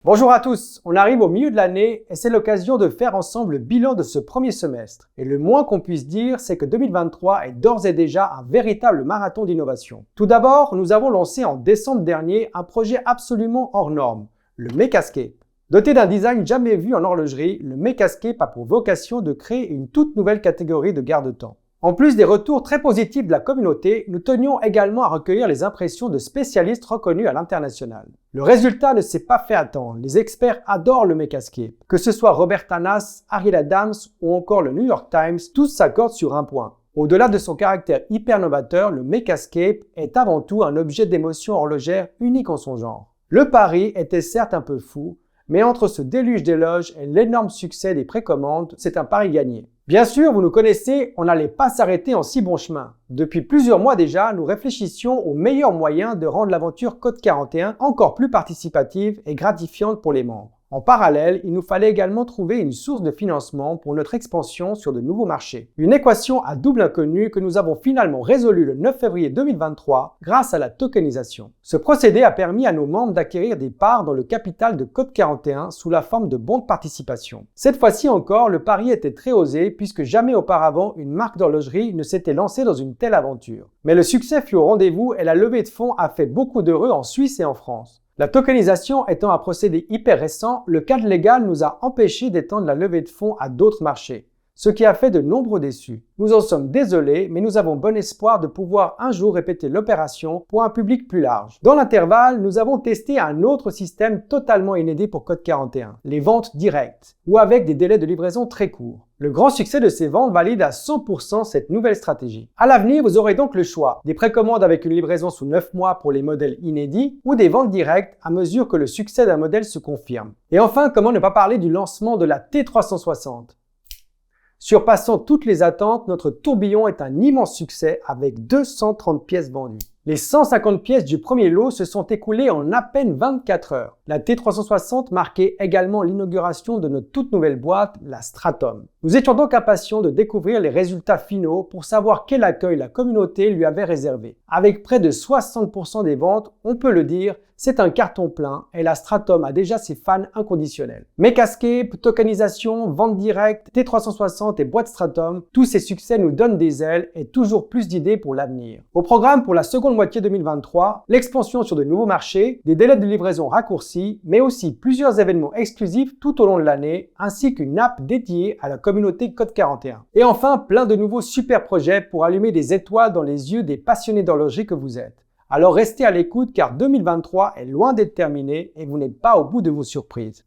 Bonjour à tous, on arrive au milieu de l'année et c'est l'occasion de faire ensemble le bilan de ce premier semestre. Et le moins qu'on puisse dire, c'est que 2023 est d'ores et déjà un véritable marathon d'innovation. Tout d'abord, nous avons lancé en décembre dernier un projet absolument hors norme, le Mecascape. Doté d'un design jamais vu en horlogerie, le Mecascape a pour vocation de créer une toute nouvelle catégorie de garde-temps. En plus des retours très positifs de la communauté, nous tenions également à recueillir les impressions de spécialistes reconnus à l'international. Le résultat ne s'est pas fait attendre, les experts adorent le Mecascape. Que ce soit Robert Tanas, Ariel Adams ou encore le New York Times, tous s'accordent sur un point. Au-delà de son caractère hyper novateur, le Mecascape est avant tout un objet d'émotion horlogère unique en son genre. Le pari était certes un peu fou, mais entre ce déluge d'éloges et l'énorme succès des précommandes, c'est un pari gagné. Bien sûr, vous nous connaissez, on n'allait pas s'arrêter en si bon chemin. Depuis plusieurs mois déjà, nous réfléchissions aux meilleurs moyens de rendre l'aventure Code 41 encore plus participative et gratifiante pour les membres. En parallèle, il nous fallait également trouver une source de financement pour notre expansion sur de nouveaux marchés. Une équation à double inconnu que nous avons finalement résolue le 9 février 2023 grâce à la tokenisation. Ce procédé a permis à nos membres d'acquérir des parts dans le capital de Code 41 sous la forme de bons de participation. Cette fois-ci encore, le pari était très osé puisque jamais auparavant une marque d'horlogerie ne s'était lancée dans une telle aventure. Mais le succès fut au rendez-vous et la levée de fonds a fait beaucoup d'heureux en Suisse et en France. La tokenisation étant un procédé hyper récent, le cadre légal nous a empêché d'étendre la levée de fonds à d'autres marchés, ce qui a fait de nombreux déçus. Nous en sommes désolés, mais nous avons bon espoir de pouvoir un jour répéter l'opération pour un public plus large. Dans l'intervalle, nous avons testé un autre système totalement inédit pour Code 41, les ventes directes, ou avec des délais de livraison très courts. Le grand succès de ces ventes valide à 100% cette nouvelle stratégie. À l'avenir, vous aurez donc le choix des précommandes avec une livraison sous 9 mois pour les modèles inédits ou des ventes directes à mesure que le succès d'un modèle se confirme. Et enfin, comment ne pas parler du lancement de la T360 ? Surpassant toutes les attentes, notre tourbillon est un immense succès avec 230 pièces vendues. Les 150 pièces du premier lot se sont écoulées en à peine 24 heures. La T360 marquait également l'inauguration de notre toute nouvelle boîte, la Stratum. Nous étions donc impatients de découvrir les résultats finaux pour savoir quel accueil la communauté lui avait réservé. Avec près de 60% des ventes, on peut le dire, c'est un carton plein et la Stratum a déjà ses fans inconditionnels. Mecascape, tokenisation, vente directe, T360 et boîte Stratum, tous ces succès nous donnent des ailes et toujours plus d'idées pour l'avenir. Au programme pour la seconde moitié 2023, l'expansion sur de nouveaux marchés, des délais de livraison raccourcis, mais aussi plusieurs événements exclusifs tout au long de l'année, ainsi qu'une app dédiée à la communauté Code 41. Et enfin, plein de nouveaux super projets pour allumer des étoiles dans les yeux des passionnés d'horlogerie que vous êtes. Alors restez à l'écoute car 2023 est loin d'être terminé et vous n'êtes pas au bout de vos surprises.